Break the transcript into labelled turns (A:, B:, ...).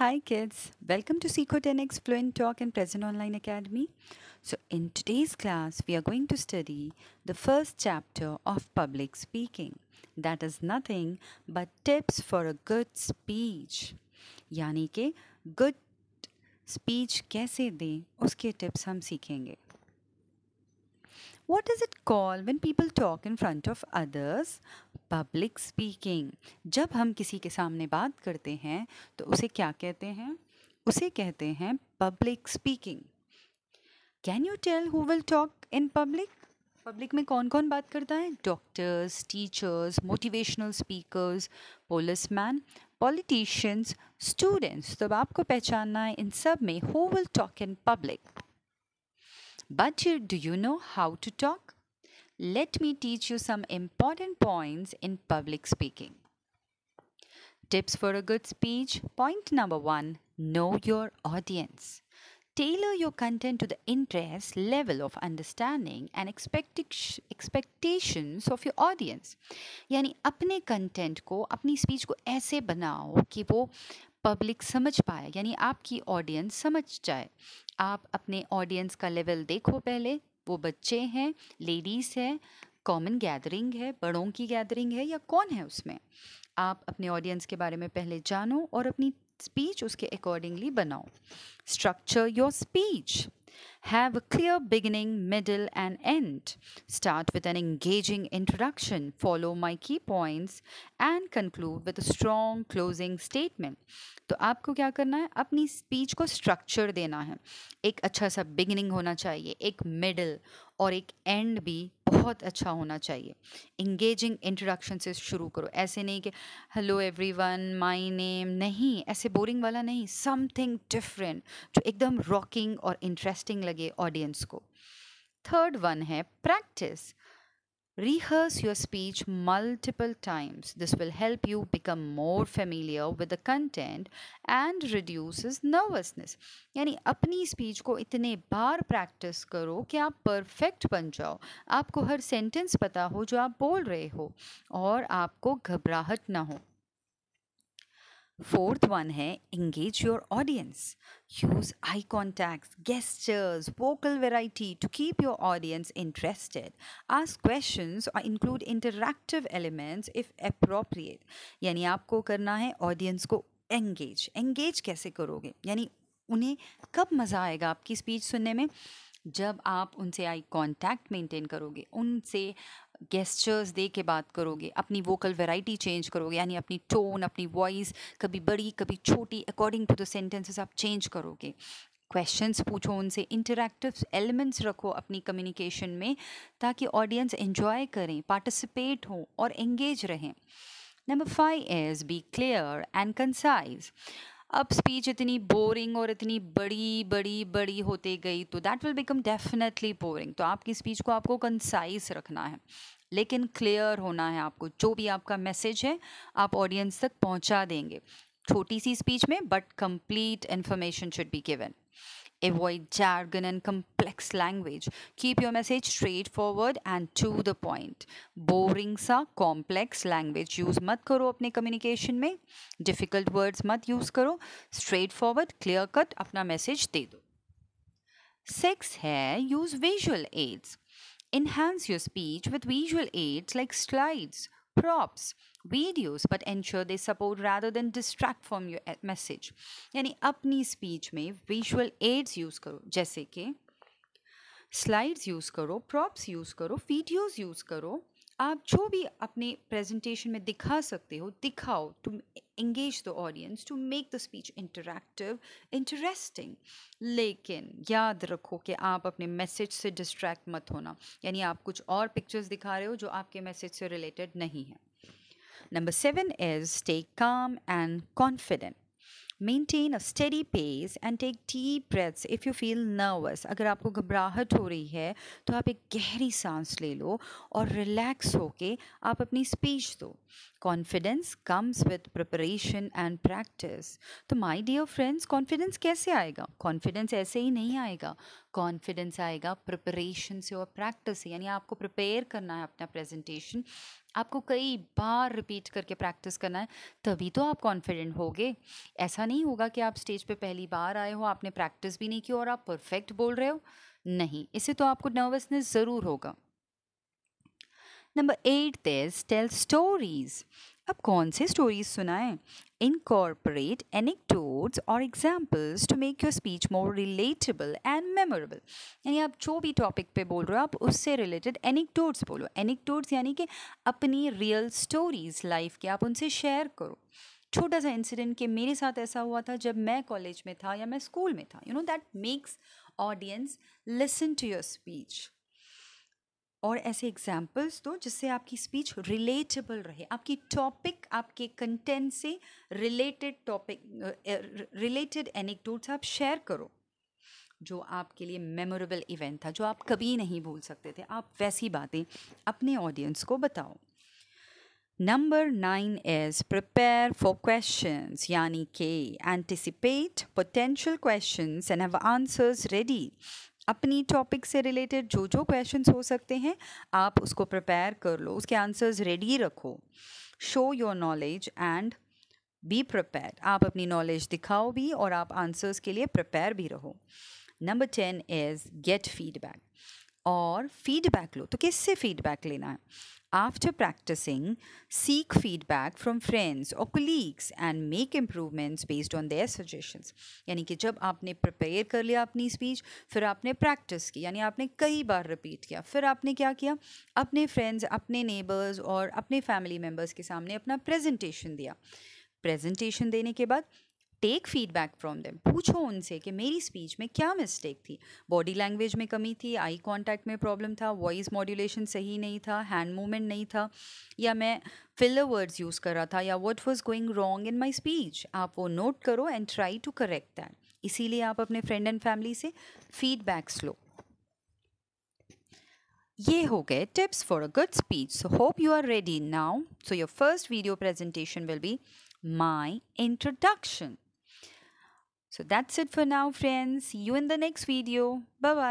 A: Hi kids, welcome to Seco 10x Fluent Talk and Present Online Academy. So in today's class, we are going to study the first chapter of public speaking. That is nothing but tips for a good speech. यानी कि good speech कैसे दें उसके tips हम सीखेंगे. What is it called when people talk in front of others? Public speaking. जब हम किसी के सामने बात करते हैं तो उसे क्या कहते हैं? उसे कहते हैं public speaking. Can you tell who will talk in public? Public में कौन कौन बात करता है? Doctors, teachers, motivational speakers, policeman, politicians, students. तो अब आपको पहचानना है इन सब में who will talk in public. But do you know how to talk? Let me teach you some important points in public speaking. Tips for a good speech. Point number 1, know your audience. Tailor your content to the interest, level of understanding and expectations of your audience. यानी अपने content को, अपनी speech को ऐसे बनाओ कि वो public समझ पाए, यानी आपकी ऑडियंस समझ जाए. आप अपने ऑडियंस का लेवल देखो पहले. वो बच्चे हैं, लेडीज़ है, कॉमन गैदरिंग है, बड़ों की गैदरिंग है, या कौन है उसमें. आप अपने ऑडियंस के बारे में पहले जानो और अपनी स्पीच उसके अकॉर्डिंगली बनाओ. Structure your speech. Have a clear beginning, middle, and end. Start with an engaging introduction, follow my key points, and conclude with a strong closing statement. तो आपको क्या करना है? अपनी स्पीच को स्ट्रक्चर देना है. एक अच्छा सा बिगिनिंग होना चाहिए, एक मिडल और एक एंड भी बहुत अच्छा होना चाहिए. इंगेजिंग इंट्रोडक्शन से शुरू करो. ऐसे नहीं कि हेलो एवरीवन, माय नेम. नहीं, ऐसे बोरिंग वाला नहीं. समथिंग डिफरेंट जो एकदम रॉकिंग और इंटरेस्टिंग लगे ऑडियंस को. थर्ड वन है practice. Rehearse your speech multiple times. This will help you become more familiar with the content and reduces nervousness. यानी अपनी स्पीच को इतने बार प्रैक्टिस करो कि आप परफेक्ट बन जाओ. आपको हर सेंटेंस पता हो जो आप बोल रहे हो और आपको घबराहट ना हो. फोर्थ वन है engage your audience. Use eye contacts, gestures, vocal variety to keep your audience interested. Ask questions or include interactive elements if appropriate. यानी आपको करना है ऑडियंस को engage कैसे करोगे? यानी उन्हें कब मज़ा आएगा आपकी स्पीच सुनने में? जब आप उनसे आई कांटेक्ट मेंटेन करोगे, उनसे गेस्चर्स दे के बात करोगे, अपनी वोकल वैरायटी चेंज करोगे, यानी अपनी टोन, अपनी वॉइस कभी बड़ी कभी छोटी अकॉर्डिंग टू द सेंटेंसेस आप चेंज करोगे. क्वेश्चंस पूछो उनसे. इंटरैक्टिव एलिमेंट्स रखो अपनी कम्युनिकेशन में ताकि ऑडियंस एंजॉय करें, पार्टिसिपेट हों और एंगेज रहें. Number 5 is be clear and concise. अब स्पीच इतनी बोरिंग और इतनी बड़ी बड़ी बड़ी होते गई तो that will become definitely boring. तो आपकी स्पीच को आपको कंसाइज रखना है, लेकिन क्लियर होना है. आपको जो भी आपका मैसेज है आप ऑडियंस तक पहुंचा देंगे. छोटी सी स्पीच में but complete information should be given. Avoid jargon and complex language. Keep your message straightforward and to the point. Boring सा complex language use मत करो अपने communication में. Difficult words मत use करो. Straightforward, clear cut अपना message दे दो. 6 है use visual aids. Enhance your speech with visual aids like slides, props, videos, but ensure they support rather than distract from your message. यानी अपनी speech में visual aids use करो, जैसे कि slides use करो, प्रॉप्स यूज़ करो, videos use करो. आप जो भी अपने प्रेजेंटेशन में दिखा सकते हो दिखाओ to engage the audience to make the speech interactive, interesting. लेकिन याद रखो कि आप अपने मैसेज से डिस्ट्रैक्ट मत होना. यानी आप कुछ और पिक्चर्स दिखा रहे हो जो आपके मैसेज से रिलेटेड नहीं है. Number 7 is stay calm and confident. Maintain a steady pace and take deep breaths if you feel nervous. अगर आपको घबराहट हो रही है तो आप एक गहरी सांस ले लो और रिलैक्स होके आप अपनी स्पीच दो. Confidence comes with preparation and practice. तो माय डियर फ्रेंड्स, कॉन्फिडेंस कैसे आएगा? कॉन्फिडेंस ऐसे ही नहीं आएगा। कॉन्फिडेंस आएगा प्रिपरेशन से और प्रैक्टिस से, यानी आपको प्रिपेयर करना है अपना प्रेजेंटेशन, आपको कई बार रिपीट करके प्रैक्टिस करना है, तभी तो आप कॉन्फिडेंट होगे। ऐसा नहीं होगा कि आप स्टेज पे पहली बार आए हो, आपने प्रैक्टिस भी नहीं की और आप परफेक्ट बोल रहे हो। नहीं, इससे तो आपको नर्वसनेस ज़रूर होगा। Number 8 is tell stories. अब कौन से स्टोरीज सुनाएं? Incorporate anecdotes or examples to make your speech more relatable and memorable। यानी आप जो भी टॉपिक पे बोल रहे हो आप उससे रिलेटेड एनेक्डोट्स बोलो। एनेक्डोट्स यानी कि अपनी रियल स्टोरीज लाइफ के आप उनसे शेयर करो। छोटा सा इंसिडेंट कि मेरे साथ ऐसा हुआ था जब मैं कॉलेज में था या मैं स्कूल में था, that makes audience listen to your speech. और ऐसे एग्जाम्पल्स दो जिससे आपकी स्पीच रिलेटेबल रहे, आपकी टॉपिक आपके कंटेंट से रिलेटेड रिलेटेड एनेक्डोट्स आप शेयर करो जो आपके लिए मेमोरेबल इवेंट था, जो आप कभी नहीं भूल सकते थे। आप वैसी बातें अपने ऑडियंस को बताओ। Number 9 is prepare for questions, यानी कि anticipate potential questions and have answers ready. अपनी टॉपिक से रिलेटेड जो जो क्वेश्चंस हो सकते हैं आप उसको प्रिपेयर कर लो, उसके आंसर्स रेडी रखो। Show your knowledge and be prepare. आप अपनी नॉलेज दिखाओ भी और आप आंसर्स के लिए प्रिपेयर भी रहो। Number 10 is get feedback. और फीडबैक लो तो किससे फीडबैक लेना है? After practicing, seek feedback from friends or colleagues and make improvements based on their suggestions। यानी कि जब आपने प्रिपेयर कर लिया अपनी स्पीच, फिर आपने प्रैक्टिस की, यानी आपने कई बार रिपीट किया, फिर आपने क्या किया? अपने फ्रेंड्स, अपने नेबर्स और अपने फैमिली मेम्बर्स के सामने अपना प्रेजेंटेशन दिया। प्रेजेंटेशन देने के बाद टेक फीडबैक फ्रॉम देम। पूछो उनसे कि मेरी स्पीच में क्या मिस्टेक थी, बॉडी लैंग्वेज में कमी थी, आई कांटेक्ट में प्रॉब्लम था, वॉइस मॉड्यूलेशन सही नहीं था, हैंड मूवमेंट नहीं था, या मैं फिलर वर्ड्स यूज़ कर रहा था, या what was going wrong in my speech. आप वो नोट करो and try to correct that. इसीलिए आप अपने फ्रेंड एंड फैमिली से फीडबैक्स लो। ये हो गए tips for a good speech. So hope you are ready now. So your first video presentation will be my introduction. So that's it for now, friends. See you in the next video. Bye bye.